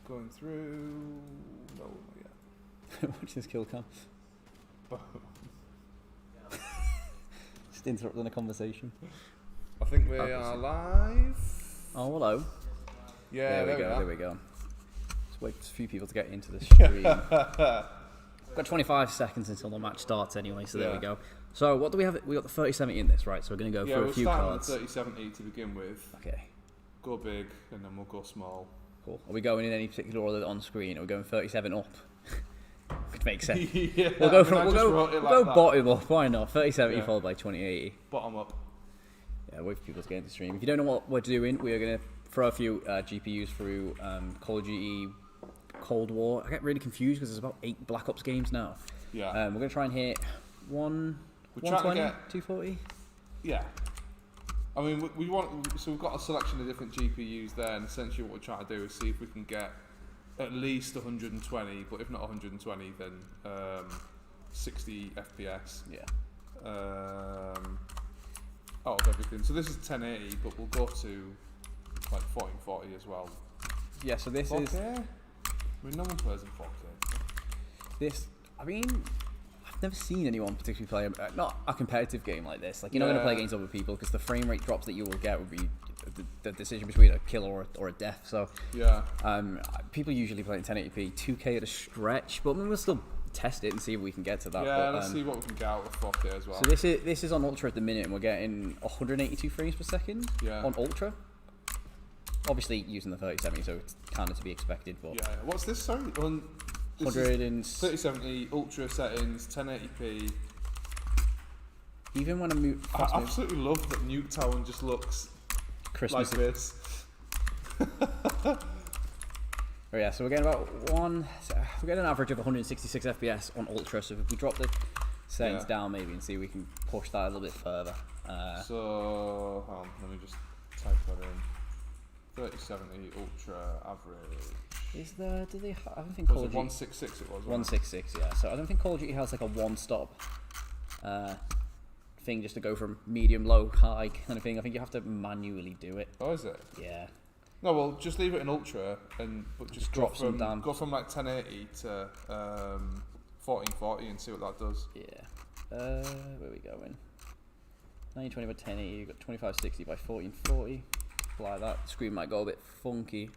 Going through. No, not yet. Watch this kill cam. Just interrupting the conversation. I think we are live. Oh, hello. Yeah, there we go. Just wait for a few people to get into the stream. We've got 25 seconds until the match starts anyway, so there we go. So what do we have? We got the 3070 in this, right? So we're going to go through a few cards. Yeah, we'll start with the 3070 to begin with. Okay. Go big, and then we'll go small. Cool. Are we going in any particular order on screen? Are we going 37 up? Which makes sense. Yeah, we'll go bottom up. Why not? 3070 followed by 2080. Bottom up. Yeah, wait for people to get into the stream. If you don't know what we're doing, we are going to throw a few GPUs through Call of Duty Cold War. I get really confused because there's about 8 Black Ops games now. Yeah. We're going to try and hit 120, 240. Yeah. I mean, we want. So we've got a selection of different GPUs there, and essentially what we're trying to do is see if we can get at least 120, but if not 120, then 60 FPS. Yeah. Out of everything. So this is 1080, but we'll go to like 1440 as well. Yeah. So this 4K? is. I mean, no one plays in 4K. This. I mean, I've never seen anyone particularly play not a competitive game like this. Like, you're not going to play against other people because the frame rate drops that you will get would be the decision between a kill or a death. So yeah, people usually play in 1080p, 2K at a stretch, but we'll still test it and see if we can get to that. Yeah, but, let's see what we can get out of 4K as well. So this is on Ultra at the minute, and we're getting 182 frames per second on Ultra. Obviously using the 3070, so it's kind of to be expected. But yeah, what's this? Sorry, 3070 Ultra settings, 1080p. Even when I absolutely love that Nuketown just looks Christmas like this. Oh yeah, so we're getting we're getting an average of 166 FPS on Ultra. So if we drop the settings down maybe and see if we can push that a little bit further. So let me just type that in. 3070 Ultra average. Is there? Do they? I don't think Call of Duty. 166 it was. 166, yeah. So I don't think Call of Duty has like a one-stop thing just to go from medium, low, high kind of thing. I think you have to manually do it. Oh, is it? Yeah. No, well, just leave it in Ultra but just drop some down. Go from like 1080 to 1440 and see what that does. Yeah. Where are we going? 920 by 1080. You've got 2560 by 1440. Like that. The screen might go a bit funky,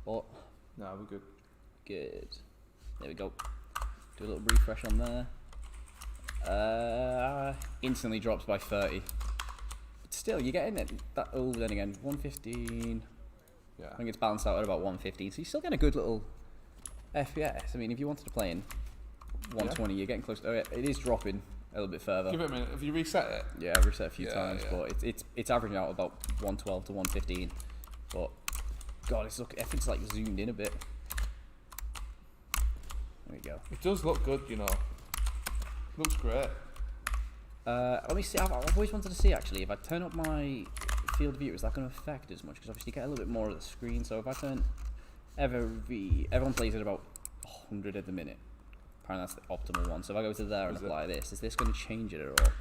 but no, we're good. Good. There we go. Do a little refresh on there. Instantly drops by 30. But still, you're getting it. That. Oh, then again, 115. Yeah. I think it's balanced out at about 115. So you're still getting a good little FPS. I mean, if you wanted to play in 120, you're getting close. Oh, yeah, it is dropping a little bit further. Give it a minute. Have you reset it? Yeah, I've reset a few times, but it's averaging out about 112 to 115. But God, I think it's like zoomed in a bit. There we go. It does look good, you know. Looks great. Let me see. I've always wanted to see actually if I turn up my field of view, is that going to affect as much? Because obviously you get a little bit more of the screen. So if I turn everyone plays at about 100 at the minute. Apparently that's the optimal one. So if I go to there and apply this, is this going to change it at all?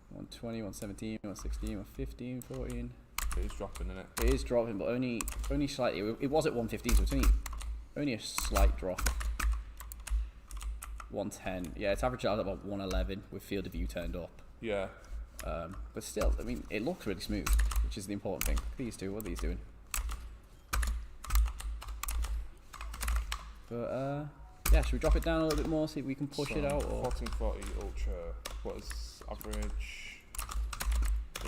120, 117, 116, 115, 14. It is dropping, isn't it? It is dropping, but only slightly. It was at 115, so it's only a slight drop. 110. Yeah, it's averaged out at about 111 with field of view turned up. Yeah. But still, I mean, it looks really smooth, which is the important thing. These two, what are these doing? But yeah, should we drop it down a little bit more, see if we can push it out? Or 1440 Ultra, what is average?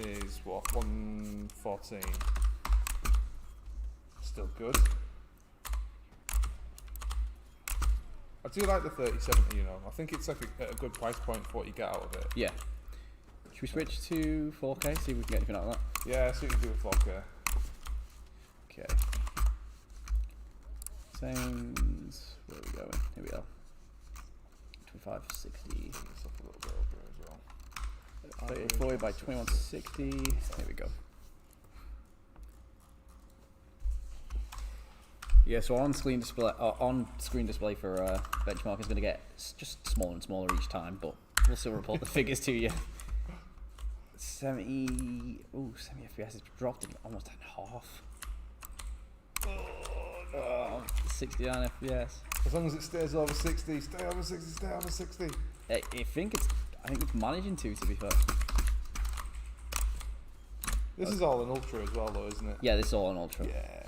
Is what, 114? Still good. I do like the 3070, you know. I think it's like a good price point for what you get out of it. Yeah. Should we switch to 4K, see if we can get anything out of that? Yeah, see what you can do with 4K. Okay. Settings, where are we going? Here we are. 2560. Bring this up a little bit over as well. 3040 by 2160. There we go. Yeah, so on-screen display for benchmark is going to get just smaller and smaller each time, but we'll still report the figures to you. 70 FPS has dropped in almost in half. 69 FPS. As long as it stays over 60, stay over 60, stay over 60. I think it's managing to be fair. This is all an ultra as well, though, isn't it? Yeah, this is all an ultra. Yeah.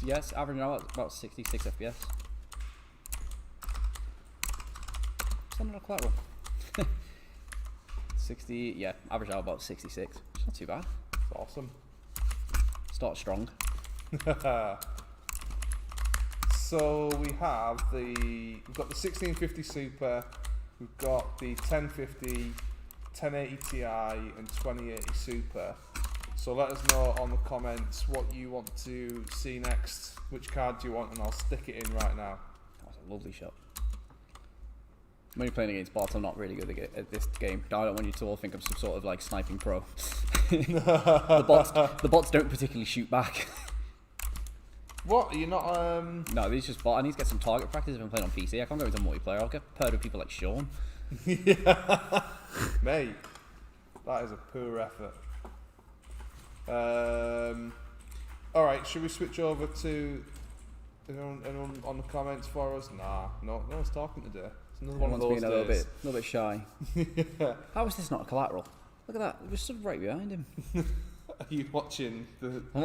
Yes, averaging out about 66 FPS. Something not quite wrong. 60, yeah, average out about 66. It's not too bad. It's awesome. Start strong. So we've got the 1650 Super, we've got the 1050, 1080 Ti, and 2080 Super. So let us know on the comments what you want to see next, which card do you want, and I'll stick it in right now. That's a lovely shot. When you're playing against bots, I'm not really good at this game. I don't want you to all think I'm some sort of like sniping pro. the bots don't particularly shoot back. What? Are you not No, these just bot. I need to get some target practice if I'm playing on PC. I can't go into multiplayer. I'll get paired with people like Sean. Yeah. Mate, that is a poor effort. Alright, should we switch over to anyone on the comments for us? Nah, no one's talking today. It's another one of those days. A little bit shy. Yeah. How is this not a collateral? Look at that, we're stood right behind him. Are you watching the I'm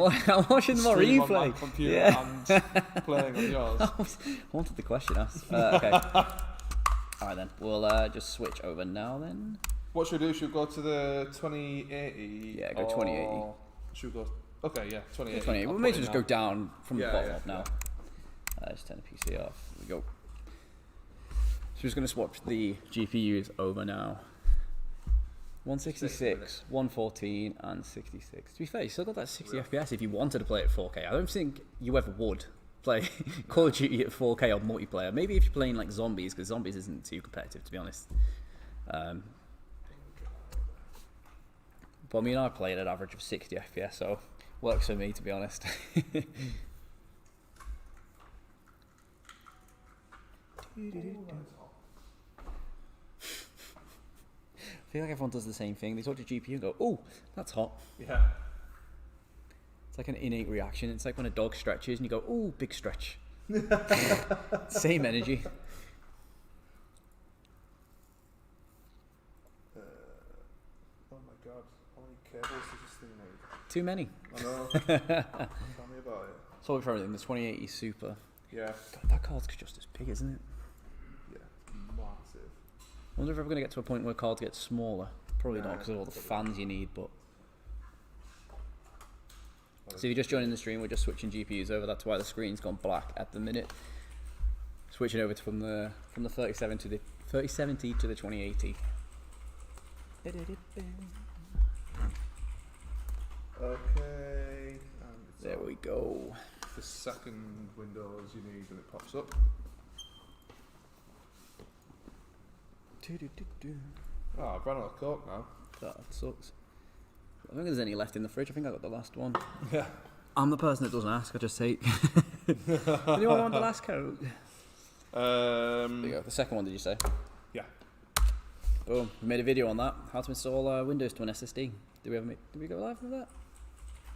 watching the stream replay. on my computer and playing on yours? I wanted the question asked. Okay. Alright then, we'll just switch over now then. What should we do? Should we go to the 2080? Yeah, go 2080. Should we go? Okay, yeah, 2080. 2080. We may as well just go down from the bottom up now. Yeah. Just turn the PC off. Here we go. So we're just going to swap the GPUs over now. 166, 114, and 66. To be fair, you still got that 60 FPS if you wanted to play it at 4K. I don't think you ever would play Call of Duty at 4K on multiplayer. Maybe if you're playing like Zombies, because Zombies isn't too competitive, to be honest. But I mean, I play at an average of 60 FPS, so works for me, to be honest. I feel like everyone does the same thing. They talk to GPU and go, "Oh, that's hot." Yeah. It's like an innate reaction. It's like when a dog stretches and you go, "Oh, big stretch." Same energy. Oh my god, how many cables does this thing need? Too many. I know. Tell me about it. So for everything, the 2080 Super. Yeah. God, that card's just as big, isn't it? Yeah, massive. I wonder if we're going to get to a point where cards get smaller. Probably not, because of all the fans you need, but... So if you're just joining the stream, we're just switching GPUs over. That's why the screen's gone black at the minute. Switching over from the 3070 to the 2080. Okay. There we go. The second window as you need when it pops up. Oh, I've run out of Coke now. That sucks. I don't think there's any left in the fridge. I think I got the last one. Yeah. I'm the person that doesn't ask. I just take. Anyone want the last Coke? There you go. The second one, did you say? Yeah. Boom. We made a video on that. How to install Windows to an SSD. Did we go live with that?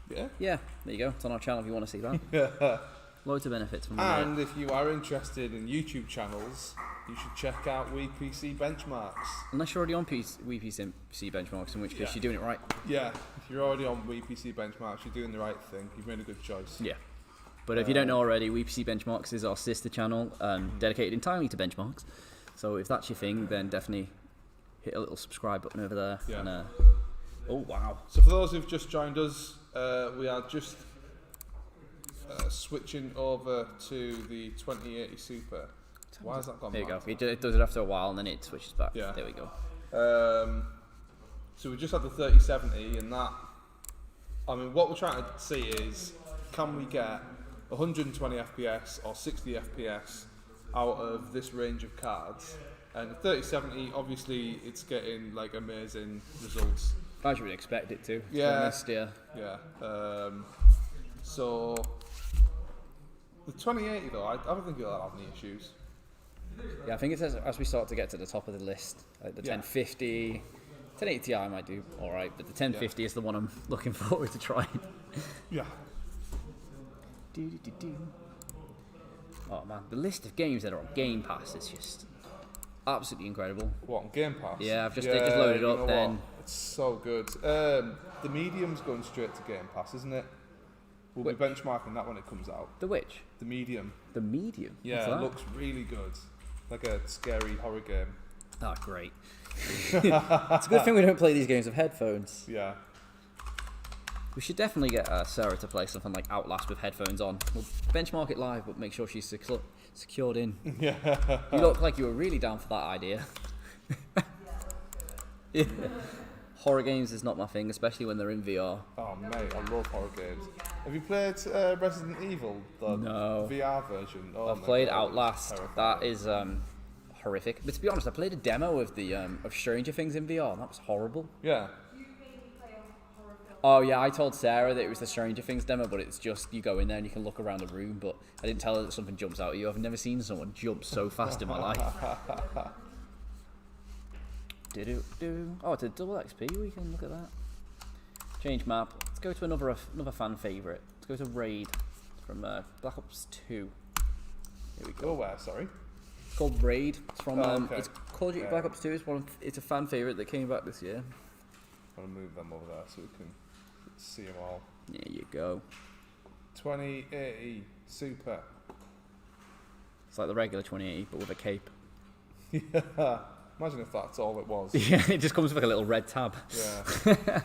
Yeah. Yeah. There you go. It's on our channel if you want to see that. Yeah. Loads of benefits from And if you are interested in YouTube channels, you should check out WePC benchmarks. Unless you're already on WePC benchmarks, in which case you're doing it right. Yeah, if you're already on WePC benchmarks, you're doing the right thing. You've made a good choice. Yeah. But if you don't know already, WePC benchmarks is our sister channel, dedicated entirely to benchmarks. So if that's your thing, then definitely hit a little subscribe button over there. Yeah. And, oh wow. So for those who've just joined us, we are just switching over to the 2080 Super. Why has that gone There you mad? go. It does it after a while and then it switches back. Yeah. There we go. So we just had the 3070, and that, I mean, what we're trying to see is, can we get 120 FPS or 60 FPS out of this range of cards? And the 3070, obviously, it's getting like amazing results. As you would expect it to. Yeah. be honest, yeah. Yeah. So the 2080 though, I don't think it'll have any issues. Yeah, I think it says as we start to get to the top of the list, like the 1050, 1080 Ti might do alright, but the 1050 is the one I'm looking forward to trying. Yeah. Oh man, the list of games that are on Game Pass is just absolutely incredible. What, on Game Pass? Yeah, I've just loaded up then. What? It's so good. The Medium's going straight to Game Pass, isn't it? We'll be benchmarking that when it comes out. The which? The Medium. The Medium? Yeah, it looks really good. Like a scary horror game. Oh, great. It's a good thing we don't play these games with headphones. Yeah. We should definitely get Sarah to play something like Outlast with headphones on. We'll benchmark it live, but make sure she's secured in. Yeah. You look like you were really down for that idea. Yeah. Horror games is not my thing, especially when they're in VR. Oh mate, I love horror games. Have you played Resident Evil, the VR version? Oh, I've played Outlast. That is horrific. But to be honest, I played a demo of the of Stranger Things in VR, and that was horrible. Yeah. Oh yeah, I told Sarah that it was the Stranger Things demo, but it's just you go in there and you can look around the room. But I didn't tell her that something jumps out at you. I've never seen someone jump so fast in my life. Oh, it's a double XP. We can look at that. Change map. Let's go to another fan favorite. Let's go to Raid from Black Ops 2. Here we go. Go where? Sorry. It's called Raid. It's from okay. it's Call of Duty Black Ops 2. It's a fan favorite that came back this year. I'm gonna move them over there so we can see them all. There you go. 2080 Super. It's like the regular 2080 but with a cape. Yeah. Imagine if that's all it was. Yeah, it just comes with like a little red tab. Yeah.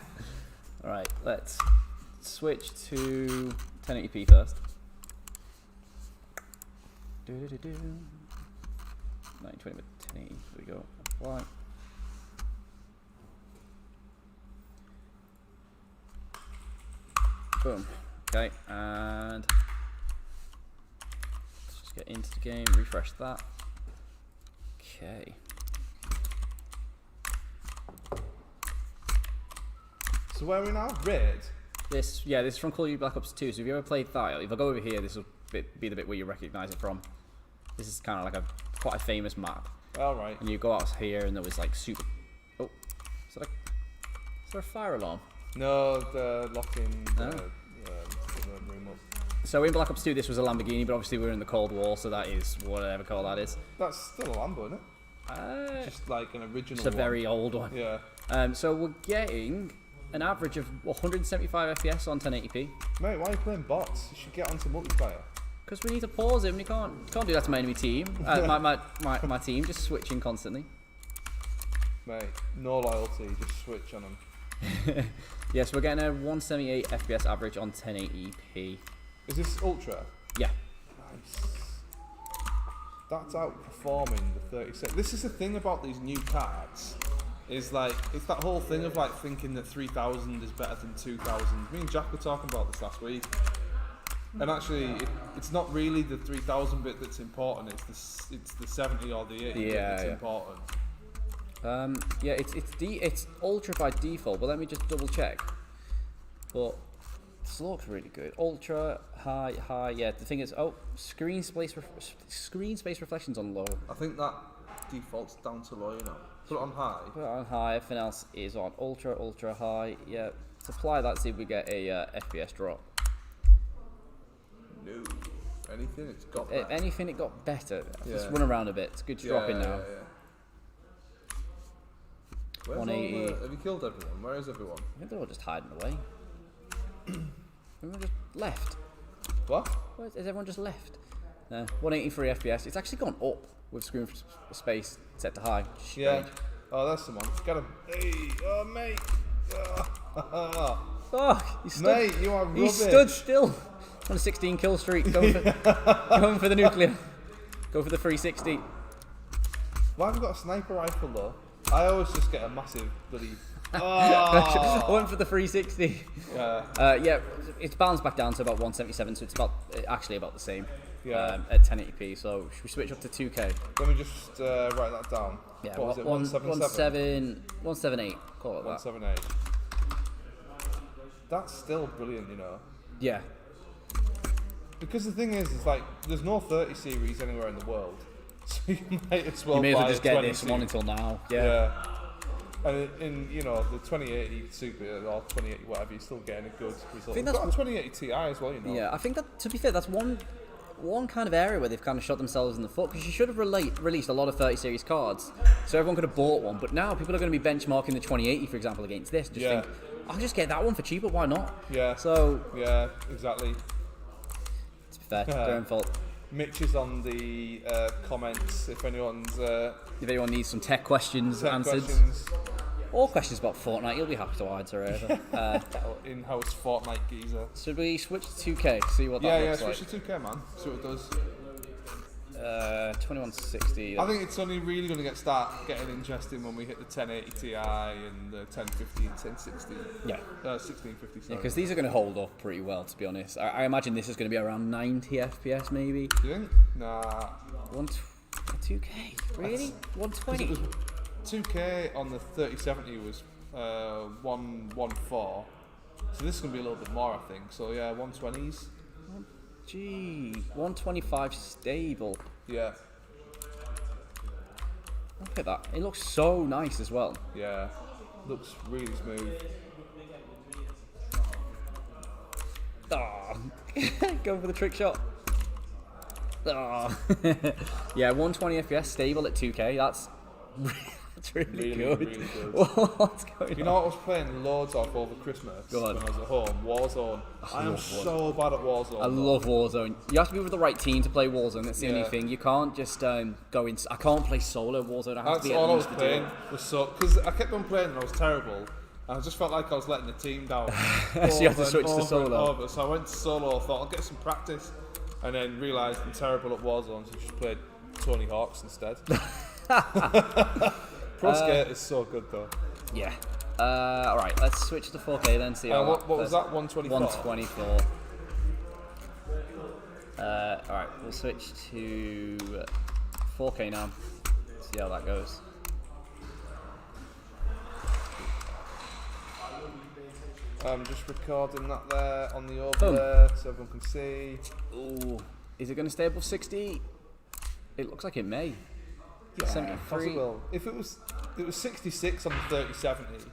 Alright, let's switch to 1080p first. 920 with 1080. There we go. Apply. Boom. Okay, and let's just get into the game, refresh that. Okay. So where are we now? Raid? This is from Call of Duty Black Ops 2, so if you ever played that, if I go over here, this will be the bit where you recognise it from. This is kind of like quite a famous map. Alright. And you go out here and there was like super... Oh, is there a fire alarm? No, the locking No? the room up. So in Black Ops 2 this was a Lamborghini, but obviously we're in the Cold War, so that is whatever car that is. That's still a Lambo, isn't it? Just like an original It's a very old one. Yeah. So we're getting an average of 175 FPS on 1080p. Mate, why are you playing bots? You should get onto multiplayer. Because we need to pause it and we can't do that to my enemy team. My team just switching constantly. Mate, no loyalty, just switch on them. Yes, we're getting a 178 FPS average on 1080p. Is this Ultra? Yeah. Nice. That's outperforming the 36. This is the thing about these new cards. Is like, it's that whole thing of like thinking that 3000 is better than 2000. Me and Jack were talking about this last week. And actually, it's not really the 3000 bit that's important. It's the 70 or the 80 bit that's important. It's ultra by default, but let me just double check. But this looks really good. Ultra, high. Yeah, the thing is, screen space reflections on low. I think that default's down to low, you know. Put it on high. Put it on high. Everything else is on ultra, high. Yeah. To apply that, see if we get a FPS drop. No. Anything? It's got better. Anything, it got better. Just run around a bit. It's good to drop in now. Yeah. Where's 180. have you killed everyone? Where is everyone? I think they're all just hiding away. Everyone just left. What? Where is everyone just left? 183 FPS. It's actually gone up with screen space set to high. Strange. Yeah. Oh, that's someone. Get him. Hey, oh, mate. Fuck! Mate, you are rubbish. He stood still on a 16 kill streak. Going for the nuclear. Go for the 360. Why have you got a sniper rifle though? I always just get a massive bloody. I went for the 360. Yeah. It's balanced back down to about 177, so it's actually about the same. Yeah. At 1080p. So should we switch up to 2K? Let me just write that down. Yeah. What was it? 177? 178. Call it that. 178. That's still brilliant, you know. Yeah. Because the thing is like there's no 30 series anywhere in the world, so you might as well. You may as well buy just a get 20 this series. one until now. Yeah. Yeah. And in you know the 2080 Super or 2080 whatever, you're still getting a good result. I think We've that's got a 2080 Ti as well, you know. Yeah, I think that, to be fair, that's one kind of area where they've kind of shot themselves in the foot, because you should have released a lot of 30 series cards, so everyone could have bought one. But now people are going to be benchmarking the 2080, for example, against this. Just think, I'll just get that one for cheaper. Why not? Yeah. So yeah, exactly. To be fair, their own fault. Mitch is on the comments if anyone's If anyone needs some tech questions answered, or questions about Fortnite, you'll be happy to answer it. In-house Fortnite geezer. Should we switch to 2K? See what that looks like. Switch to 2K, man. See what it does. 2160. I think it's only really going to start getting interesting when we hit the 1080 Ti and the 1050 and 1060. Yeah. 1650. Sorry. Because these are going to hold up pretty well, to be honest. I imagine this is going to be around 90 FPS, maybe. Do you think? Nah. 2K? Really? 120? 2K on the 3070 was 114. So this is going to be a little bit more, I think. So yeah, 120s. Gee, 125 stable. Yeah. Look at that. It looks so nice as well. Yeah. Looks really smooth. Ah, going for the trick shot. Ah. Yeah, 120 FPS stable at 2K. That's really good. Really good. What's going on? You know what I was playing loads of over Christmas Go on. when I was at home? Warzone. I am so bad at Warzone. I love Warzone. You have to be with the right team to play Warzone. That's the only Yeah. thing. You can't just go in. I can't play solo Warzone. I have to That's be at all I was least to do playing. it. Was so because I kept on playing and I was terrible. And I just felt like I was letting the team down. So you have to over switch and to over solo. and over. So I went to solo. I thought I'll get some practice, and then realised I'm terrible at Warzone, so I just played Tony Hawk's instead. Pro Skate is so good though. Yeah. All right. Let's switch to 4K then. See how What was that? 124. 124. All right. We'll switch to 4K now. See how that goes. I'm just recording that there on the over Boom. there so everyone can see. Ooh. Is it going to stay above 60? It looks like it may. Yeah, 73. possible. If it was 66 on the 3070.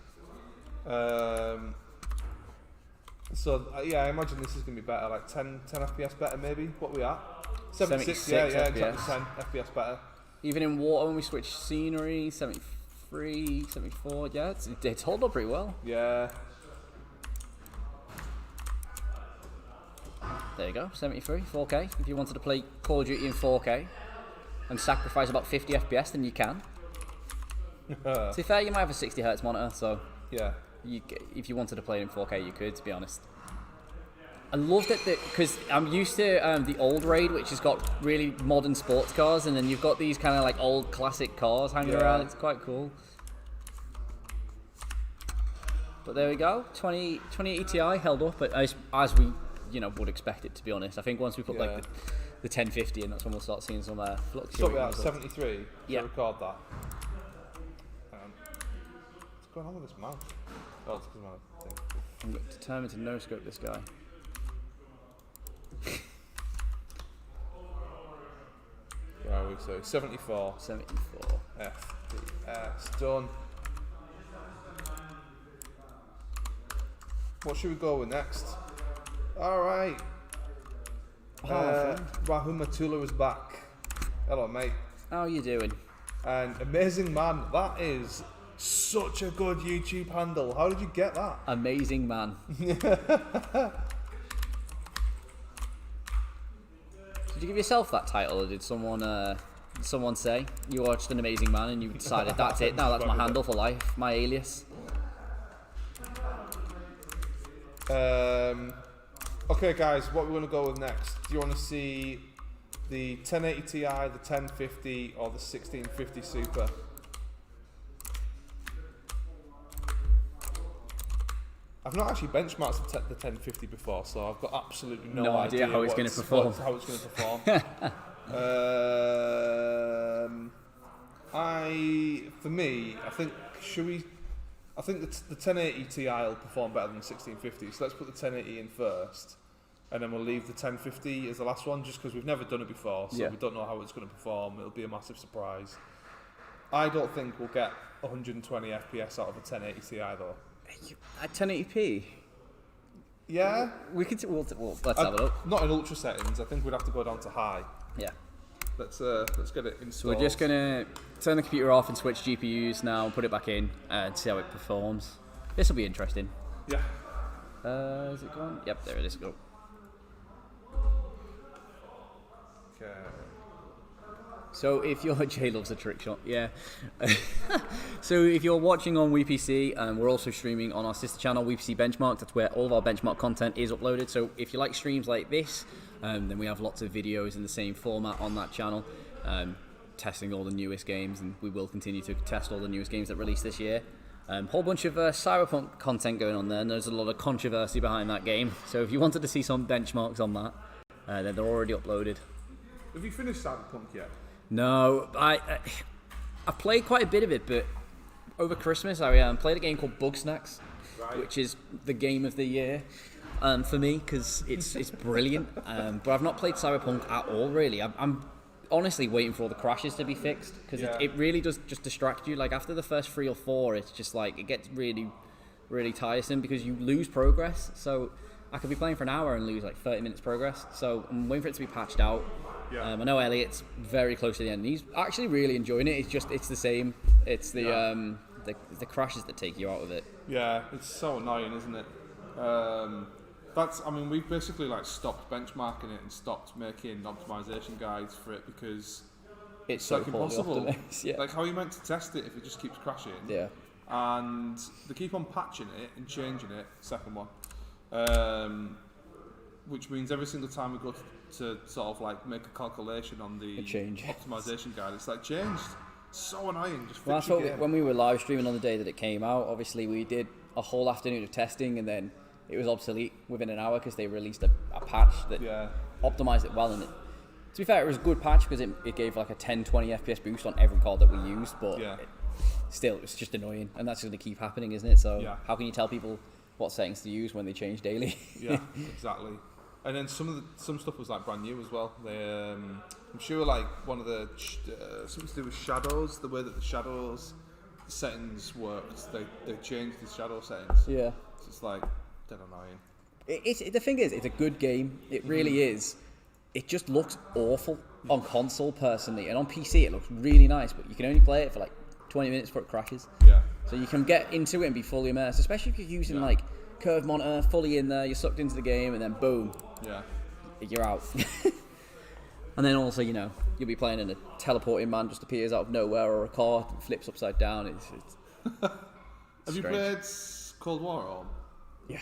Yeah, I imagine this is going to be better, like 10 FPS better maybe. What we at? 76. Yeah, exactly. FPS. 10 FPS better. Even in water, when we switch scenery, 73, 74. Yeah, it's held up pretty well. Yeah. There you go, 73, 4K. If you wanted to play Call of Duty in 4K and sacrifice about 50 FPS, then you can. To be fair, you might have a 60 Hz monitor, so Yeah. if you wanted to play it in 4K, you could, to be honest. I loved it because I'm used to the old Raid, which has got really modern sports cars, and then you've got these kind of like old classic cars hanging around. It's quite cool. But there we go, 2080 Ti held up, but as we would expect it, to be honest. I think once we put like the 1050 in, that's when we'll start seeing some fluctuating. So we're at 73. Yeah. Record that. What's going on with this mouse? Oh, it's because my thing. I'm determined to no-scope this guy. Where are we? So 74. 74. FPS done. What should we go with next? Alright. Rahumatullah is back. Hello, mate. How are you doing? And Amazing Man, that is such a good YouTube handle. How did you get that? Amazing man. Did you give yourself that title, or did someone say you watched an amazing man and you decided that's it? Now that's my handle for life, my alias. Okay, guys, what we're going to go with next? Do you want to see the 1080 Ti, the 1050, or the 1650 Super? I've not actually benchmarked the 1050 before, so I've got absolutely no idea how it's going to perform. How it's going to perform. I think the 1080 Ti will perform better than the 1650. So let's put the 1080 in first, and then we'll leave the 1050 as the last one, just because we've never done it before, so we don't know how it's going to perform. It'll be a massive surprise. I don't think we'll get 120 FPS out of a 1080 Ti though. At 1080p. Yeah. We could. Let's have a look. Not in ultra settings. I think we'd have to go down to high. Yeah. Let's get it installed. So we're just gonna turn the computer off and switch GPUs now and put it back in and see how it performs. This will be interesting. Yeah. Is it gone? Yep, there it is. Go. Okay. So if you're Jay loves a trick shot, yeah. So if you're watching on WePC, we're also streaming on our sister channel, WePC Benchmark. That's where all of our benchmark content is uploaded. So if you like streams like this, then we have lots of videos in the same format on that channel, testing all the newest games, and we will continue to test all the newest games that release this year. Whole bunch of Cyberpunk content going on there, and there's a lot of controversy behind that game. So if you wanted to see some benchmarks on that, then they're already uploaded. Have you finished Cyberpunk yet? No, I've played quite a bit of it, but over Christmas I played a game called Bugsnax, which is the game of the year for me because it's brilliant. But I've not played Cyberpunk at all, really. I'm honestly waiting for all the crashes to be fixed because it really does just distract you. Like after the first 3 or 4, it's just like it gets really, really tiresome because you lose progress. So I could be playing for an hour and lose like 30 minutes progress. So I'm waiting for it to be patched out. Yeah. I know Elliot's very close to the end. He's actually really enjoying it. It's the same. It's the crashes that take you out of it. Yeah, it's so annoying, isn't it? We've basically like stopped benchmarking it and stopped making optimization guides for it because it's so like impossible. Yeah. Like how are you meant to test it if it just keeps crashing? Yeah. And they keep on patching it and changing it. Second one. Which means every single time we go to sort of like make a calculation on the optimization guide, it's like changed. So annoying. Just well, that's what when we were live streaming on the day that it came out, obviously we did a whole afternoon of testing and then it was obsolete within an hour because they released a patch that optimized it well. And to be fair, it was a good patch because it gave like a 10-20 FPS boost on every card that we used, but still, it's just annoying. And that's going to keep happening, isn't it? So how can you tell people what settings to use when they change daily? Yeah, exactly. And then some stuff was like brand new as well. They, I'm sure like one of the something to do with shadows, the way that the shadows settings worked. They changed the shadow settings. Yeah, so it's like dead annoying. The thing is, it's a good game. It really is. It just looks awful on console personally, and on PC it looks really nice. But you can only play it for like 20 minutes before it crashes. Yeah. So you can get into it and be fully immersed, especially if you're using like curved monitor, fully in there, you're sucked into the game, and then boom, you're out. And then also, you'll be playing and a teleporting man just appears out of nowhere, or a car flips upside down. It's Have you played Cold War? Or? Yeah.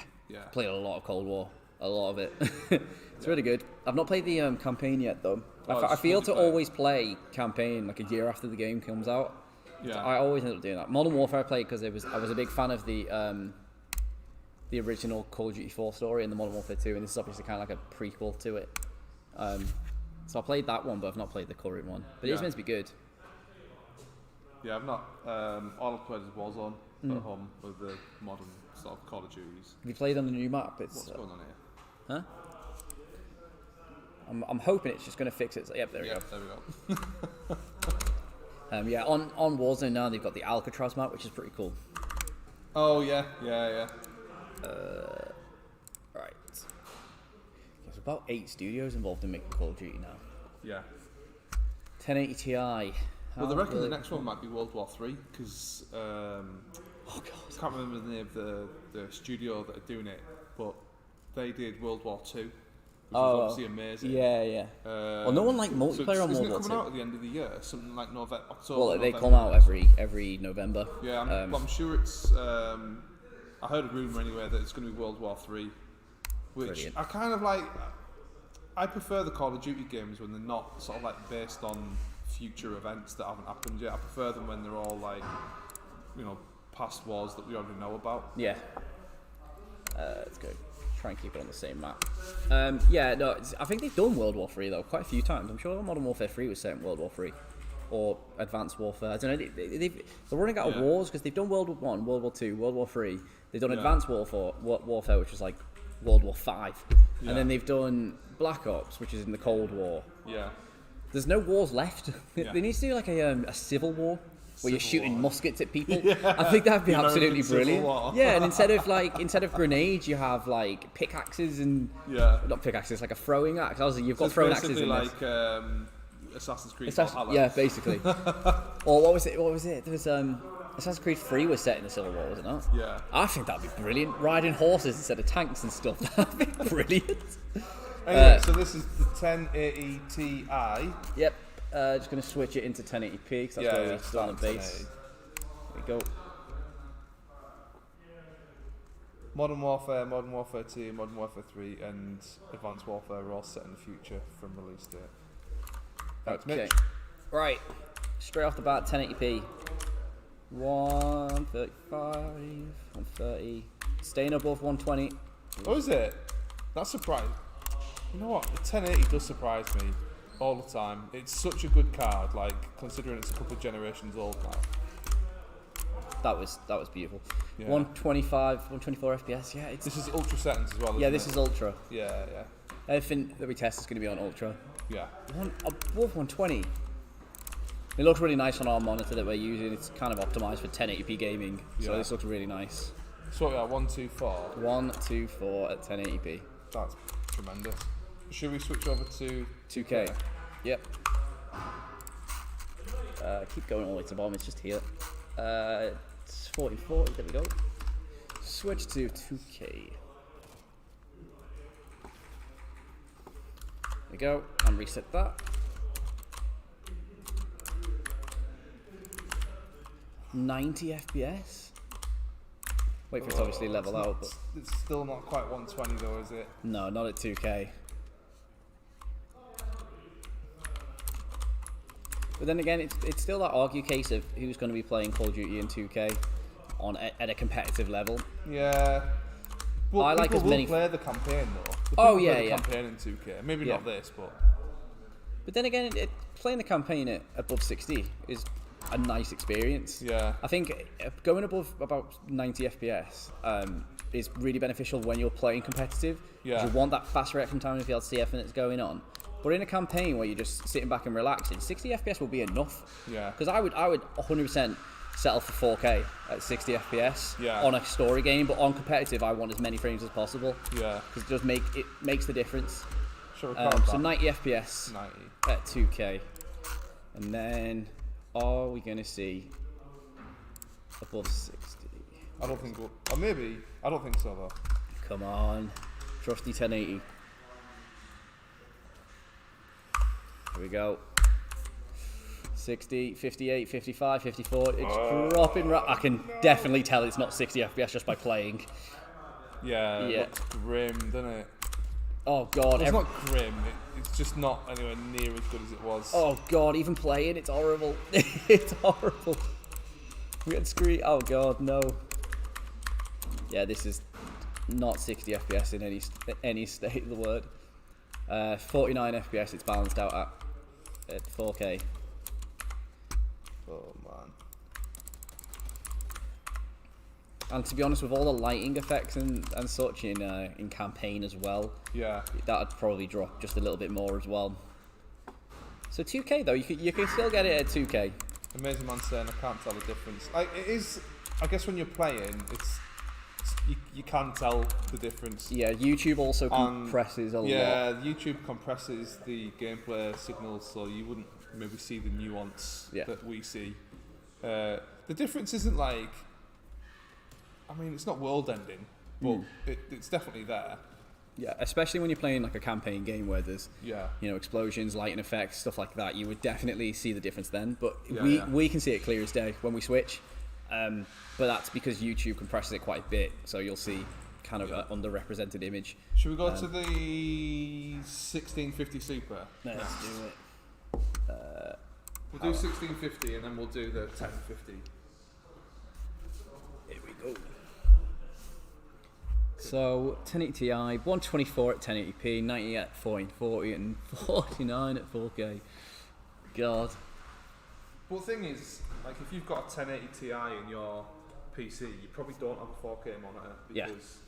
Played a lot of Cold War, a lot of it. It's really good. I've not played the campaign yet though. I feel to always play campaign like a year after the game comes out. Yeah. So I always end up doing that. Modern Warfare I played because I was a big fan of the original Call of Duty 4 story and the Modern Warfare 2, and this is obviously kind of like a prequel to it. So I played that one, but I've not played the current one. But it's meant to be good. Yeah, I've not. All I've played is Warzone at home with the modern sort of Call of Duties. Have you played on the new map? What's going on Huh? here? I'm hoping it's just going to fix it. Yep, there we go. There we go. On Warzone now they've got the Alcatraz map, which is pretty cool. Oh yeah. Right. There's about 8 studios involved in making Call of Duty now. Yeah. 1080 Ti. Well, they reckon the next one might be World War 3 because I can't remember the name of the studio that are doing it, but they did World War 2, which was obviously amazing. Yeah. Well, no one liked multiplayer on World War 2. Isn't it coming out at the end of the year? Something like October. Well, they November. come out every November. Yeah, I'm sure it's. I heard a rumour anyway that it's going to be World War 3, which brilliant. I kind of like. I prefer the Call of Duty games when they're not sort of like based on future events that haven't happened yet. I prefer them when they're all like, past wars that we already know about. Yeah. Let's go. Try and keep it on the same map. I think they've done World War 3 though quite a few times. I'm sure Modern Warfare 3 was set in World War 3 or Advanced Warfare. I don't know. They're running out of wars because they've done World War 1, World War 2, World War 3. They've done Advanced Warfare, which was like World War 5, and then they've done Black Ops, which is in the Cold War. Yeah. There's no wars left. They need to do like a civil war. where you're shooting war. muskets at people. Yeah. I think that'd be The absolutely American Civil brilliant. War. Yeah, and instead of grenades, you have like pickaxes and not pickaxes, like a throwing axe. Obviously, you've got throwing axes in like this. Assassin's Creed. Yeah, basically. Or what was it? There was Assassin's Creed 3 was set in the Civil War, was it not? Yeah. I think that'd be brilliant. Riding horses instead of tanks and stuff. That'd be brilliant. Anyway, so this is the 1080 Ti. Yep. Just going to switch it into 1080p because that's where we're still on the base. There we go. Modern Warfare, Modern Warfare 2, Modern Warfare 3, and Advanced Warfare are all set in the future from release date. Thanks, Okay. Mitch. Right. Straight off the bat, 1080p. 135, 130. Staying above 120. Oh, is it? That's surprising. You know what? The 1080 does surprise me all the time. It's such a good card, like considering it's a couple of generations old now. That was beautiful. Yeah. 125, 124 FPS. Yeah, This is ultra settings as well. yeah, isn't this it? is ultra. Yeah, yeah, Everything that we test is going to be on ultra. yeah. Above 120. It looks really nice on our monitor that we're using. It's kind of optimized for 1080p gaming, so Yeah. this looks really nice. So yeah, 124. 124 at 1080p. That's tremendous. Should we switch over to 2K. Yep. Keep going all the way to the bottom. It's just here. It's 4040. There we go. Switch to 2K. There we go. And reset that. 90 FPS. Wait for it to obviously level out, but It's still not quite 120 though, is it? no, not at 2K. But then again, it's still that argue case of who's going to be playing Call of Duty in 2K at a competitive level. Yeah. Well, I like people as will many play the campaign though. The Oh, people yeah, play the yeah. campaign in 2K. Maybe Yeah. not this, but But then again, playing the campaign at above 60 is a nice experience. yeah, I think going above about 90 FPS is really beneficial when you're playing competitive. 'Cause Yeah. You want that fast reaction time to be able to see everything that's going on. But in a campaign where you're just sitting back and relaxing, 60 FPS will be enough. yeah. Because I would 100% settle for 4K at 60 FPS Yeah. on a story game, but on competitive, I want as many frames as possible Yeah. because it makes the difference. Sure, So 90 FPS 90. at 2K, and then are we going to see above 60? I don't think we'll, or maybe, I don't think so though. Come on, trusty 1080. Here we go. 60, 58, 55, 54. It's dropping. I can definitely tell it's not 60 FPS just by playing. Yeah, it Yeah. looks grim, doesn't it? Oh god. It's not grim, it's just not anywhere near as good as it was. Oh god, even playing, it's horrible. It's horrible. We get screen. Oh god, no. Yeah, this is not 60 FPS in any state of the word. 49 FPS. It's balanced out at 4K. Oh man. And to be honest, with all the lighting effects and such in campaign as well, Yeah. that'd probably drop just a little bit more as well. So 2K though, you can still get it at 2K. Amazing man saying I can't tell the difference. Like it is, I guess when you're playing, you can tell the difference. Yeah, YouTube also compresses a lot. Yeah, YouTube compresses the gameplay signals, so you wouldn't maybe see the nuance that we see. The difference isn't like, I mean, it's not world-ending, but it's definitely there. Yeah, especially when you're playing like a campaign game where there's Yeah. explosions, lighting effects, stuff like that. You would definitely see the difference then. But Yeah, we can see it clear as day when we switch. But that's because YouTube compresses it quite a bit, so you'll see kind of an underrepresented image. Should we go to the 1650 Super? Let's do it. We'll do 1650 and then we'll do the 1050. Here we go. So 1080 Ti, 124 at 1080p, 90 at 1440, and 49 at 4K. God. Well, the thing is, like, if you've got a 1080 Ti in your PC, you probably don't have a 4K monitor because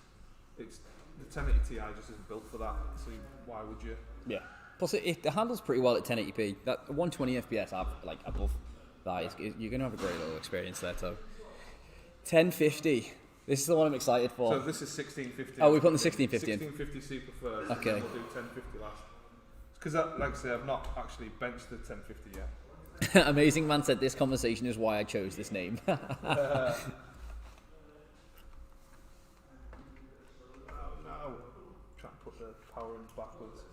it's the 1080 Ti just isn't built for that. So why would you? Yeah. Plus, it handles pretty well at 1080p. That 120 FPS, like above You're going to have a great little experience there, too. 1050. This is the one I'm excited for. So this is 1650. Oh, we're putting the 1650 in. 1650 Super first. Okay. And then we'll do 1050 last. Because, like I say, I've not actually benched the 1050 yet. Amazing Man said this conversation is why I chose this name. Oh no. Try and put the power in backwards.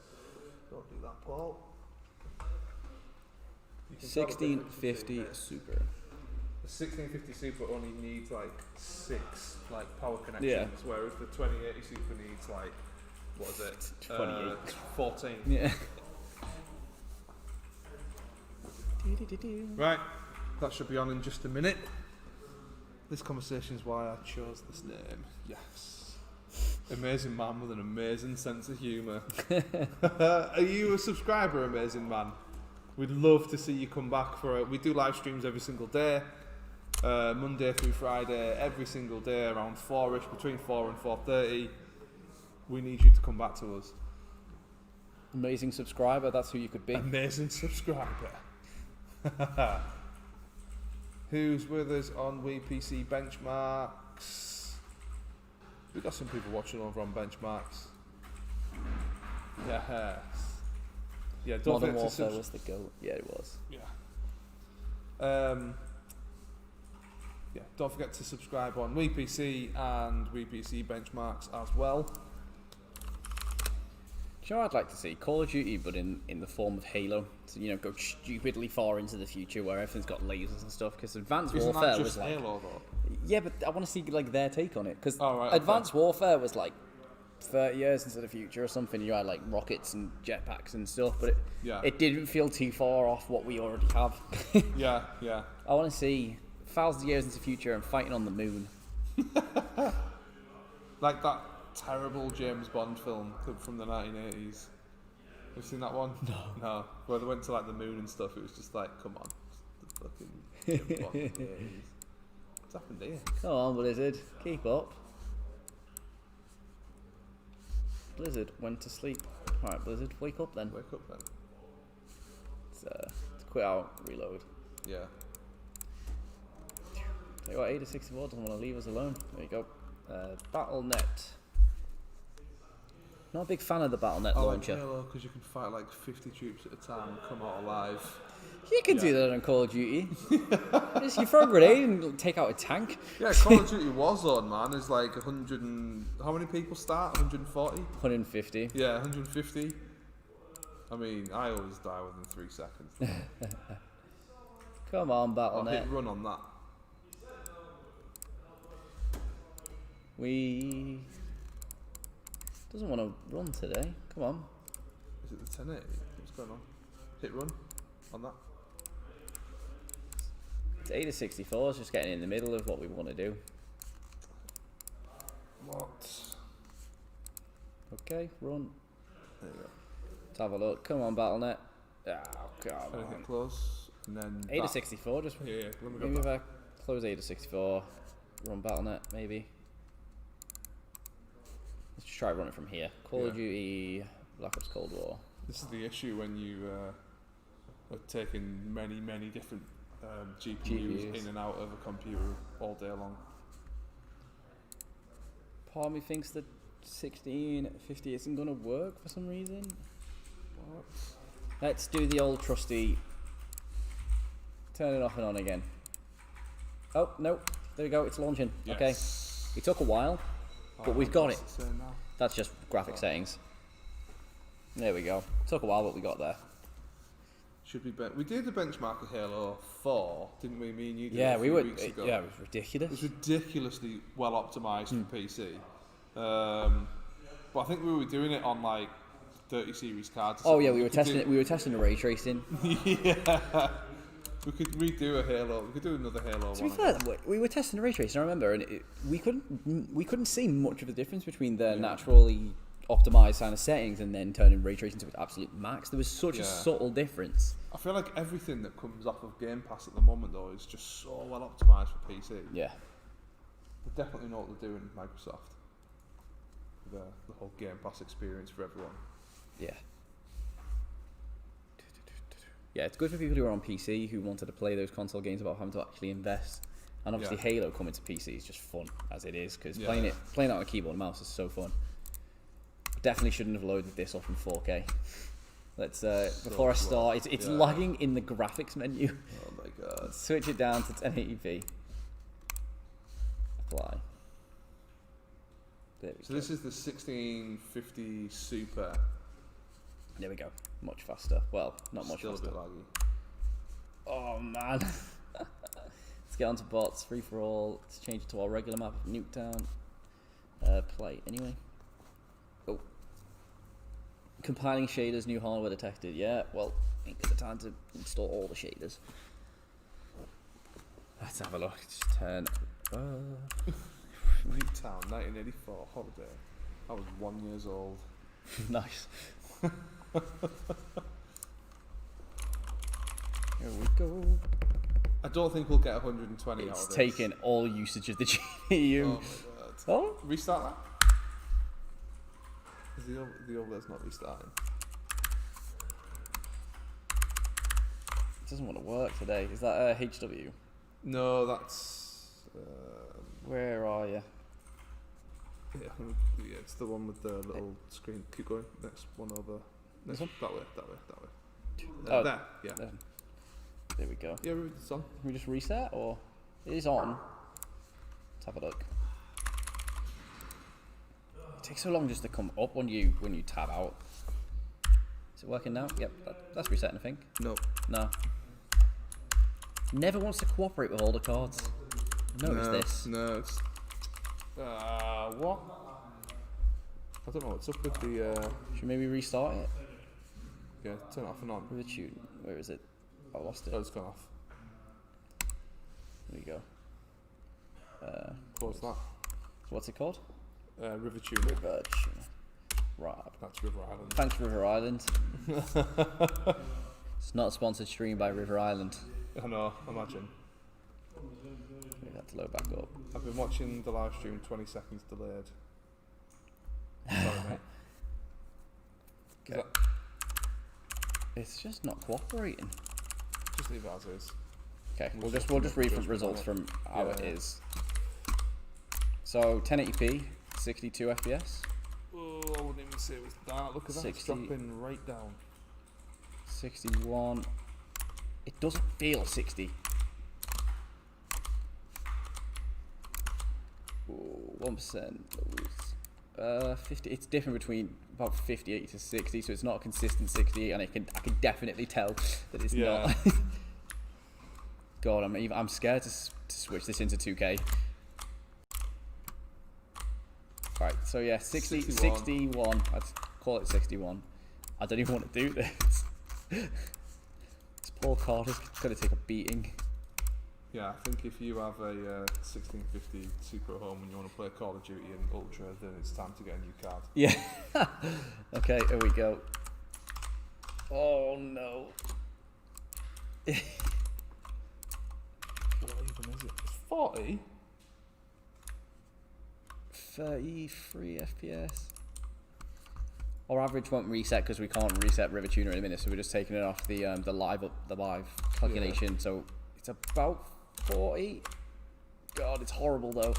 Don't do that, Paul. 1650 Super. The 1650 Super only needs like 6 power connections, whereas the 2080 Super needs what is it? 28. 14. Yeah. Right, that should be on in just a minute. This conversation is why I chose this name. Yes. Amazing man with an amazing sense of humour. Are you a subscriber, Amazing Man? We'd love to see you come back for it. We do live streams every single day, Monday through Friday, every single day around 4ish, between 4 and 4:30. We need you to come back to us. Amazing subscriber, that's who you could be. Amazing subscriber. Who's with us on WePC benchmarks? We've got some people watching over on benchmarks. Yes. Yeah, don't Modern forget to Warfare was the GOAT. Yeah, it was. Yeah. Yeah, don't forget to subscribe on WePC and WePC benchmarks as well. Do you know what I'd like to see? Call of Duty, but in the form of Halo. So, go stupidly far into the future where everything's got lasers and stuff. Because Advanced Isn't Warfare that was just Halo though? Yeah, but I want to see their take on it. Because right, Advanced Warfare was 30 years into the future or something. You had rockets and jetpacks and stuff, but it didn't feel too far off what we already have. Yeah. I want to see thousands of years into the future and fighting on the moon. Like that terrible James Bond film from the 1980s. Have you seen that one? No. Where they went to the moon and stuff. It was just come on, the fucking James Bond from the 80s. What's happened here? Come on, Blizzard, keep up. Blizzard went to sleep. Alright, Blizzard, wake up then. Wake up then. Let's quit out, reload. Yeah. Tell you what, Ada64 doesn't want to leave us alone. There you go. Battle.net. Not a big fan of the Battle.net launcher. Halo, because you can fight 50 troops at a time and come out alive. You can do that on Call of Duty. Just you throw a grenade and take out a tank. Yeah, Call of Duty Warzone, man, is 100 and... How many people start? 140? 150. Yeah, 150. I mean, I always die within 3 seconds. Come on, I'll Battle.net. hit run on that. We... Doesn't want to run today. Come on. Is it the 1080? What's going on? Hit run on that. It's Ada64, it's just getting in the middle of what we want to do. What? Okay, run. There you go. Let's have a look. Come on, Battle.net. Oh, come Anything on. close? And then... Ada64, just... Yeah, let me go Maybe back. if I close Ada64, run Battle.net, maybe. Let's just try running from here. Call of Duty, Black Ops Cold War. This is the issue when you are taking many different GPUs in and out of a computer all day long. Part of me thinks that 1650 isn't going to work for some reason. What? Let's do the old trusty. Turn it off and on again. Oh, no. There we go. It's launching. Yes. Okay. It took a while, but we've got it. What's it saying now? That's just graphic settings. There we go. Took a while, but we got there. Should be we did the benchmark of Halo 4, didn't we? Me and you did Yeah, it a we few were. weeks ago. Yeah, it was ridiculous. It was ridiculously well optimized for PC. But I think we were doing it on 30 series cards. Oh yeah, we were testing it. We were testing the ray tracing. Yeah. We could redo a Halo. We could do another Halo To be one. fair, we were testing the ray tracing. I remember, and we couldn't see much of the difference between the naturally optimized kind of settings and then turning ray tracing to its absolute max. There was such a subtle difference. I feel like everything that comes off of Game Pass at the moment, though, is just so well optimized for PC. Yeah. They definitely know what they're doing, Microsoft. The whole Game Pass experience for everyone. Yeah. Yeah, it's good for people who are on PC who wanted to play those console games without having to actually invest. And obviously, Halo coming to PC is just fun as it is because playing it on a keyboard and mouse is so fun. Definitely shouldn't have loaded this up in 4K. Let's before I start, it's lagging in the graphics menu. Oh my god! Switch it down to 1080p. Apply. There we go. This is the 1650 Super. There we go. Much faster. Well, not much Still faster. Still a bit laggy. Oh man. Let's get on to bots. Free for all. Let's change it to our regular map of Nuketown. Play anyway. Oh. Compiling shaders, new hardware detected. Yeah, well, ain't got the time to install all the shaders. Let's have a look. Just turn. Newtown, 1984, holiday. I was 1 year old. Nice. Here we go. I don't think we'll get 120 out of this. It's taking all usage of the GPU. Oh my god. Oh? Restart that? Is the overlay's not restarting? It doesn't want to work today. Is that HW? No, that's... Where are you? yeah, it's the one with the little screen. Keep going. Next one over. This one? That way. Oh, there. Yeah. There we go. Yeah, it's on. Can we just reset or it is on? Let's have a look. It takes so long just to come up when you tab out. Is it working now? Yep, that's resetting, I think. Nope. No. Never wants to cooperate with all the cards. Notice this. No, it's... what? I don't know what's up with the... Should we maybe restart it? Yeah, turn it off and on. With the tune. Where is it? I lost it. Oh, it's gone off. There we go. Close that. So what's it called? River Tuner. River Tuner. Right. That's River Island. Thanks, River Island. It's not a sponsored stream by River Island. I know, imagine. We have to load back up. I've been watching the live stream 20 seconds delayed. Sorry, mate. Okay. It's just not cooperating. Just leave it as is. Okay, we'll just read from results from how it is. So 1080p, 62 FPS. Oh, I wouldn't even say it was that. Look at that, it's 60. dropping right down. 61. It doesn't feel 60. Ooh, 1%. 50. It's different between about 58 to 60, so it's not a consistent 60, and I can definitely tell that it's not. God, I'm scared to switch this into 2K. Right, so yeah, 61. I'd call it 61. I don't even want to do this. This poor card is going to take a beating. Yeah, I think if you have a 1650 Super at home and you want to play Call of Duty and Ultra, then it's time to get a new card. Yeah. Okay, here we go. Oh no. What even is it? It's 40? 33 FPS. Our average won't reset because we can't reset River Tuner in a minute, so we're just taking it off the live calculation. Yeah. So it's about 40. God, it's horrible though.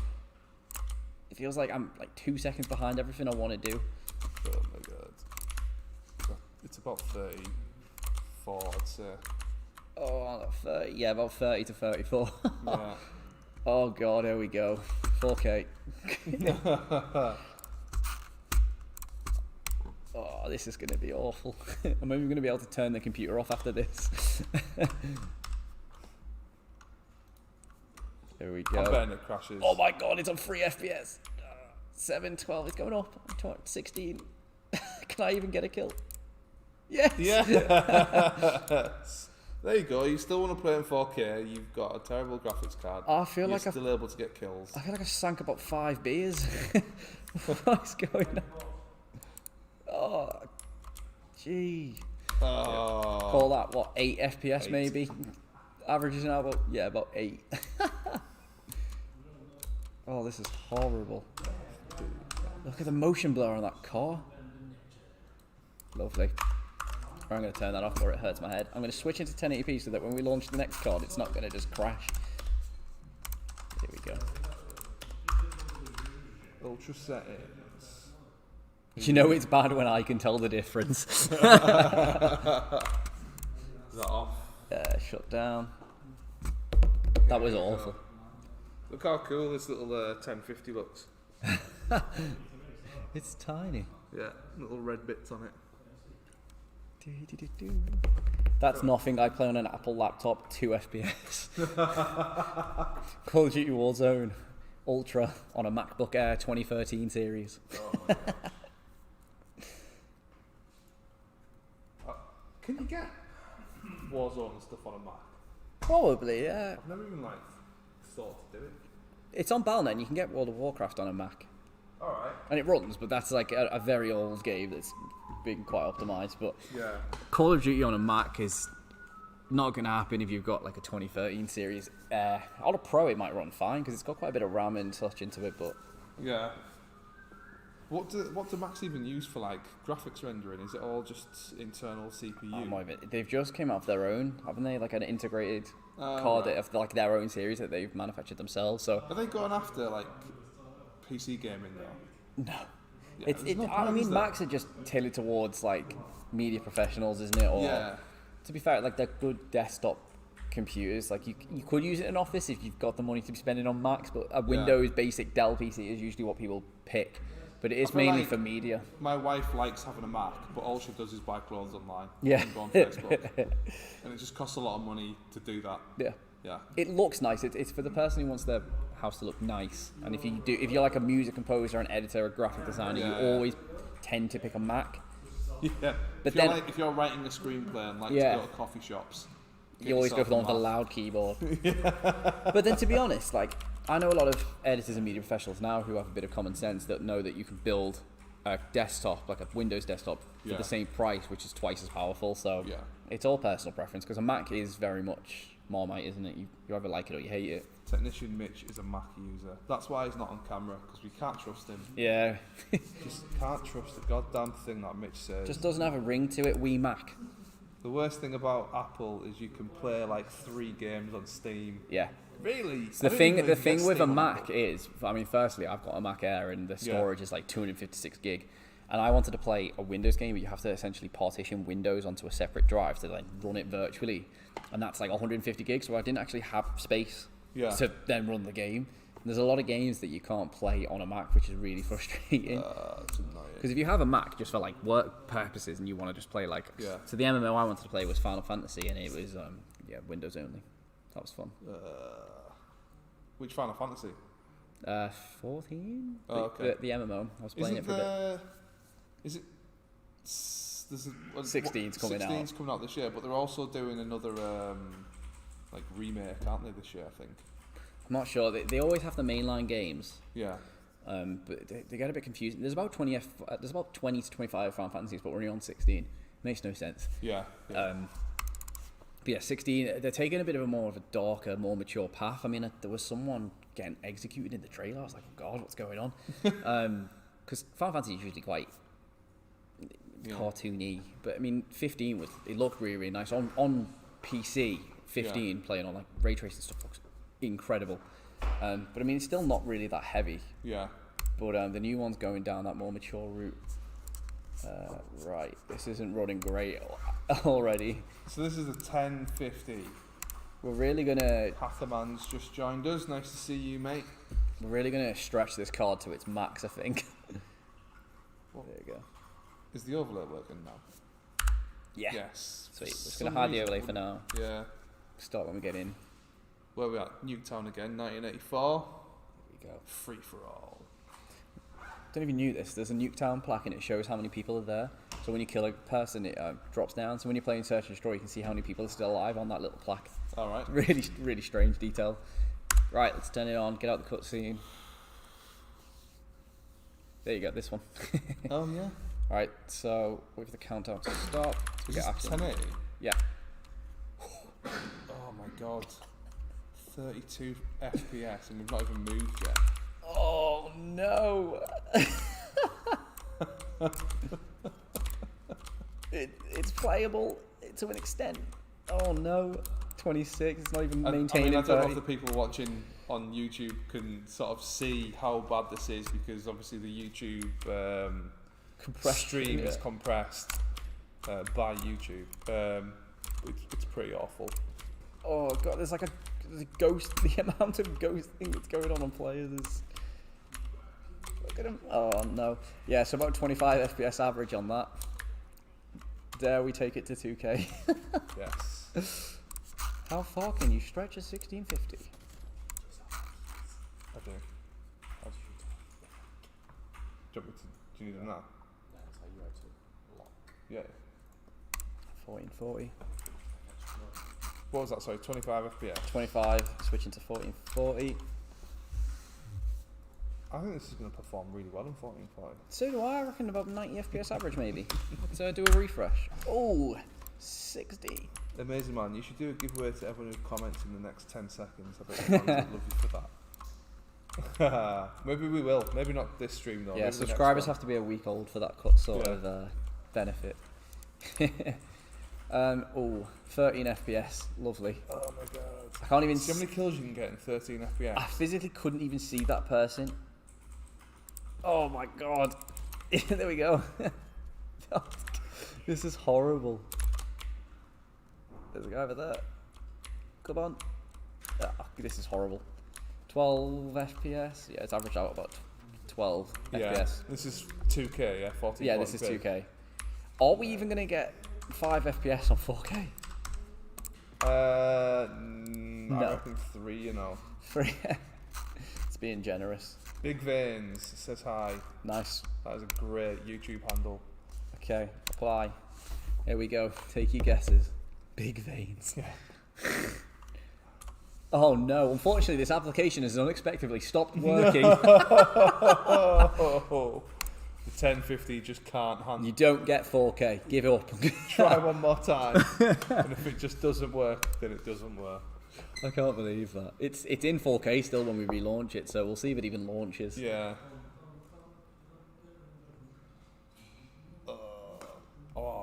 It feels like I'm like 2 seconds behind everything I want to do. Oh my god. It's about 34, I'd say. Oh, 30. Yeah, about 30 to 34. Yeah. Oh god, here we go. 4K. Oh, this is going to be awful. I'm even going to be able to turn the computer off after this. Here we go. I'm betting it crashes. Oh my god, it's on 3 FPS. 7, 12, it's going up. 16. Can I even get a kill? Yes! Yeah. There you go. You still want to play in 4K. You've got a terrible graphics card. I feel You're like still able to get kills. I feel like I sank about 5 beers. What's going on? Oh, gee. Call that, what, 8 FPS 8. maybe? Average is now about 8. Oh, this is horrible. Look at the motion blur on that car. Lovely. I'm going to turn that off or it hurts my head. I'm going to switch into 1080p so that when we launch the next card, it's not going to just crash. Here we go. Ultra settings. You know it's bad when I can tell the difference. Is that off? Shut down. That was awful. Look how cool this little 1050 looks. It's tiny. Yeah, little red bits on it. That's nothing. I play on an Apple laptop, 2 FPS. Call of Duty Warzone Ultra on a MacBook Air 2013 series. Oh my God. Can you get Warzone and stuff on a Mac? Probably, yeah. I've never even thought to do it. It's on Battle.net and you can get World of Warcraft on a Mac. Alright. And it runs, but that's like a very old game that's been quite optimized. But Yeah. Call of Duty on a Mac is not going to happen if you've got like a 2013 series. On a Pro it might run fine because it's got quite a bit of RAM and such into it, but Yeah. What do Macs even use for like graphics rendering? Is it all just internal CPU? they've just came out of their own, haven't they? Like an integrated card right. of like their own series that they've manufactured themselves. So Are they going after like PC gaming though? no, Yeah, there's no point, is there? Macs are just tailored towards like media professionals, isn't it? Or Yeah. to be fair, like they're good desktop computers. Like you could use it in office if you've got the money to be spending on Macs, but a Windows basic Dell PC is usually what people pick. But it is mainly for media. My wife likes having a Mac, but all she does is buy clothes online. Yeah. And go on Facebook. And it just costs a lot of money to do that. Yeah. Yeah. It looks nice. It's for the person who wants their house to look nice. And if you're like a music composer, an editor, a graphic designer, you always tend to pick a Mac. Yeah. But if you're writing a screenplay and like to go to coffee shops, you always go for the one with the loud keyboard. But then to be honest, like I know a lot of editors and media professionals now who have a bit of common sense that know that you can build a desktop, like a Windows desktop, for the same price, which is twice as powerful. So it's all personal preference because a Mac is very much Marmite, isn't it? You either like it or you hate it. Technician Mitch is a Mac user. That's why he's not on camera, because we can't trust him. Yeah. Just can't trust the goddamn thing that Mitch says. Just doesn't have a ring to it, wee Mac. The worst thing about Apple is you can play like 3 games on Steam. Yeah. Really? So the thing with a Mac is, I mean, firstly, I've got a Mac Air and the storage is like 256 gig. And I wanted to play a Windows game, but you have to essentially partition Windows onto a separate drive to like run it virtually. And that's like 150 gigs, so I didn't actually have space to then run the game. And there's a lot of games that you can't play on a Mac, which is really frustrating. It's annoying. Because if you have a Mac just for like work purposes and you want to just play like... So the MMO I wanted to play was Final Fantasy, and it was Windows only. That was fun. Which Final Fantasy? 14? Oh, okay. The MMO. I was playing it for a bit. Is it... There's 16's coming out. 16's coming out this year, but they're also doing another like remake, aren't they, this year, I think? I'm not sure. They always have the mainline games. Yeah. But they get a bit confusing. There's about 20 to 25 Final Fantasies, but we're only on 16. Makes no sense. Yeah. But yeah, 16. They're taking a bit of a more of a darker, more mature path. I mean, there was someone getting executed in the trailer. I was like, oh God, what's going on? Because Final Fantasy is usually quite cartoony, but I mean, 15 it looked really, really nice on PC. 15 playing on like ray tracing stuff looks incredible. But I mean, it's still not really that heavy. Yeah. But the new one's going down that more mature route. Right, this isn't running great already. So this is the 1050. We're really gonna... Hatterman's just joined us. Nice to see you, mate. We're really gonna stretch this card to its max, I think. There you go. Is the overlay working now? Yeah. Yes. Sweet. We're just gonna hide the overlay for now. Yeah. Start when we get in. Where are we at? Nuketown again, 1984. Here we go. Free for all. Don't know if you knew this. There's a Nuketown plaque and it shows how many people are there. So when you kill a person, it drops down. So when you're playing Search and Destroy, you can see how many people are still alive on that little plaque. All right. Really, really strange detail. Right, let's turn it on. Get out the cutscene. There you go. This one. Yeah. All right. So wait for the countdown to stop. Is this 1080? Yeah. Oh my God. 32 FPS and we've not even moved yet. Oh no. It's playable to an extent. Oh no, 26. It's not even And, maintaining. I don't know 30. if the people watching on YouTube can sort of see how bad this is, because obviously the YouTube stream is compressed by YouTube. It's pretty awful. Oh god, there's a ghost. The amount of ghosting that's going on players is. Look at him. Oh no. Yeah, so about 25 FPS average on that. Dare we take it to 2K? Yes. How far can you stretch a 1650? I do. Do you need them now? Yeah. 1440. What was that? Sorry, 25 FPS. 25, switching to 1440. I think this is going to perform really well in 1440. So do I reckon about 90 FPS average maybe. Let's do a refresh. Oh, 60. Amazing, man. You should do a giveaway to everyone who comments in the next 10 seconds. I bet your fans would love you for that. Maybe we will. Maybe not this stream though. Yeah, Maybe subscribers have to be a week old for that sort of benefit. 13 FPS. Lovely. Oh my god. I can't even see how many kills you can get in 13 FPS. I physically couldn't even see that person. Oh my god. There we go. This is horrible. There's a guy over there. Come on. This is horrible. 12 FPS. Yeah, it's averaged out about 12 FPS. This is 2K, yeah, 14. Yeah, this is 2K. Are we even going to get 5 FPS on 4K? No. I reckon 3, you know. 3. It's being generous. Big Veins says hi. Nice. That is a great YouTube handle. Okay, apply. Here we go. Take your guesses. Big Veins. Yeah. Oh no, unfortunately this application has unexpectedly stopped working. The 1050 just can't handle. You don't get 4K. Give up. Try one more time. And if it just doesn't work, then it doesn't work. I can't believe that. It's in 4K still when we relaunch it, so we'll see if it even launches. Yeah.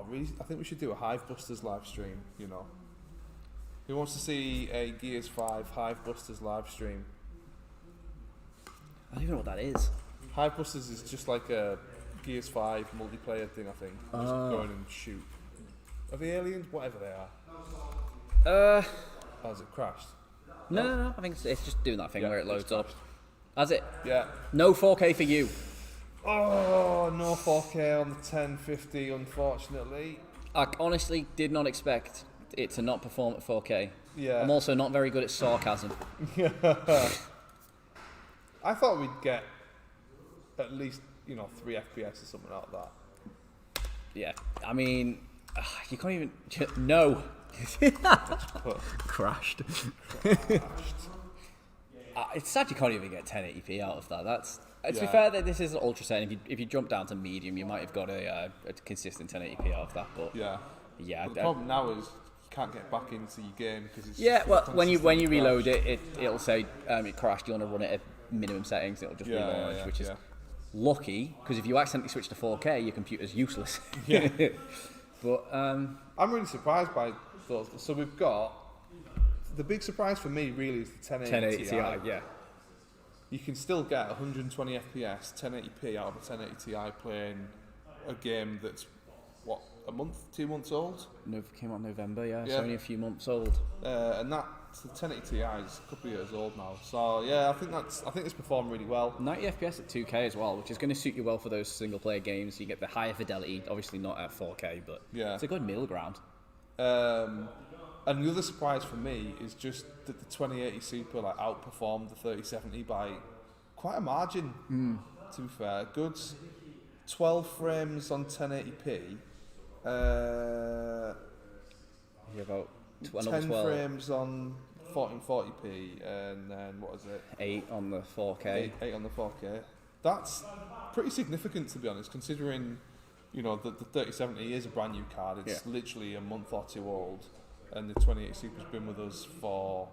Really? I think we should do a Hive Busters live stream, you know. Who wants to see a Gears 5 Hive Busters live stream? I don't even know what that is. Hive Busters is just like a Gears 5 multiplayer thing, I think. Just go in and shoot. Are they aliens? Whatever they are. Has it crashed? No. I think it's just doing that thing where it loads up. Has it? Yeah. No 4K for you. Oh, no 4K on the 1050, unfortunately. I honestly did not expect it to not perform at 4K. Yeah. I'm also not very good at sarcasm. I thought we'd get at least, 3 FPS or something out of that. Yeah. I mean, you can't even... No. Crashed. It's sad you can't even get 1080p out of that. To be fair, this is ultra setting. If you jump down to medium, you might have got a consistent 1080p out of that. But yeah. But the problem now is you can't get back into your game because it's when you reload it'll say it crashed. You want to run it at minimum settings. It'll just relaunch, which is lucky because if you accidentally switch to 4K, your computer's useless. Yeah. But I'm really surprised by those. So we've got the big surprise for me really is the 1080 Ti. Yeah. You can still get 120 FPS, 1080p out of a 1080 Ti playing a game that's, what, a month, 2 months old? Came out in November, It's only a few months old. And the 1080 Ti is a couple of years old now. So yeah, I think it's performed really well. 90 FPS at 2K as well, which is going to suit you well for those single player games. You get the higher fidelity, obviously not at 4K, but it's a good middle ground. And the other surprise for me is just that the 2080 Super outperformed the 3070 by quite a margin. To be fair, good 12 frames on 1080p. About 10 frames on 1440p, and then what is it? 8 on the 4K. 8 on the 4K. That's pretty significant, to be honest, considering the 3070 is a brand new card. It's literally a month or two old. And the 2080 Super's been with us for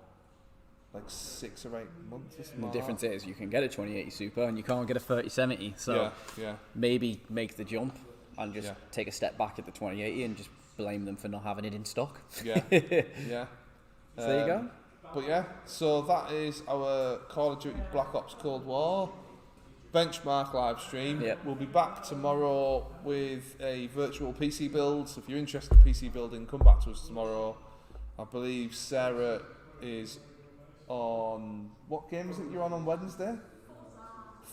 like 6 or 8 months or something. The difference is you can get a 2080 Super and you can't get a 3070. So yeah. maybe make the jump and just take a step back at the 2080 and just blame them for not having it in stock. Yeah, yeah. So there you go. But yeah, so that is our Call of Duty Black Ops Cold War benchmark live stream. Yep. We'll be back tomorrow with a virtual PC build. So if you're interested in PC building, come back to us tomorrow. I believe Sarah is on... What game is it you're on Wednesday?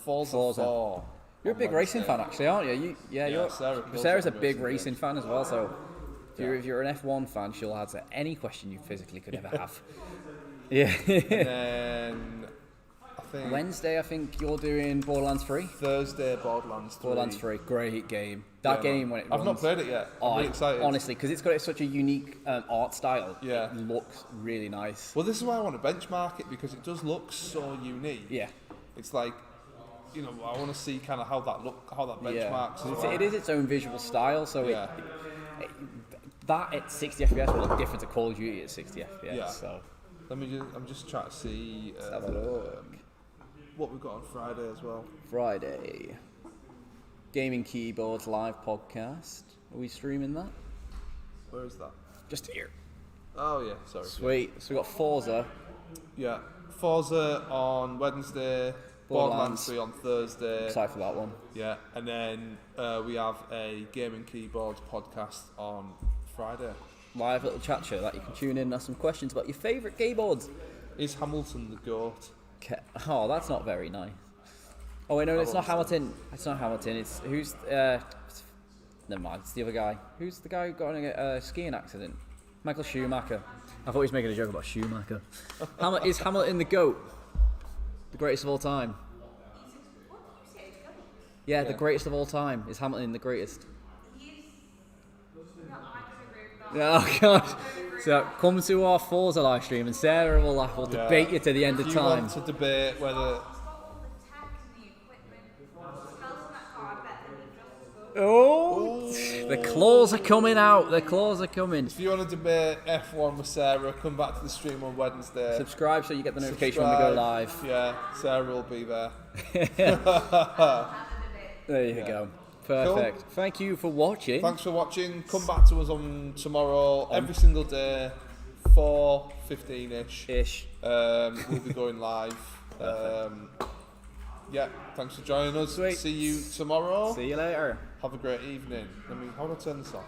Forza 4. You're a big racing fan, actually, aren't you? Sarah's a big racing fan as well, so if you're an F1 fan, she'll answer any question you physically could ever have. Yeah. And then I think Wednesday, I think you're doing Borderlands 3. Thursday, Borderlands 3. Borderlands 3, great game. That game, when it runs... I've not played it yet. I'm really excited. Honestly, because it's got such a unique art style. Yeah. It looks really nice. Well, this is why I want to benchmark it, because it does look so unique. Yeah. It's like, you know, I want to see kind of how that benchmarks. Yeah. It is its own visual style, so that at 60 FPS will look different to Call of Duty at 60 FPS. Yeah. So I'm just trying to see have a look. What we've got on Friday as well. Friday. Gaming Keyboards live podcast. Are we streaming that? Where is that? Just here. Oh yeah, sorry. Sweet. So we've got Forza. Yeah. Forza on Wednesday. Borderlands 3 on Thursday. Excited for that one. Yeah. And then we have a Gaming Keyboards podcast on Friday. Live little chat show that you can tune in and ask some questions about your favourite keyboards. Is Hamilton the GOAT? Oh, that's not very nice. Oh wait, no, it's not Hamilton. It's not Hamilton. It's who's? Never mind. It's the other guy. Who's the guy who got in a skiing accident? Michael Schumacher. I thought he was making a joke about Schumacher. Is Hamilton the GOAT? The greatest of all time. Yeah, the greatest of all time. Is Hamilton the greatest? Oh gosh. So come to our Forza live stream and Sarah will debate you to the end of time. You want to debate whether... Oh, the claws are coming out. The claws are coming. If you want to debate F1 with Sarah, come back to the stream on Wednesday. Subscribe so you get the notification when we go live. Yeah, Sarah will be there. There you go. Perfect. Cool. Thank you for watching. Thanks for watching. Come back to us on tomorrow, every single day, 4:15ish. We'll be going live. Yeah, thanks for joining us. Sweet. See you tomorrow. See you later. Have a great evening. How do I turn this off?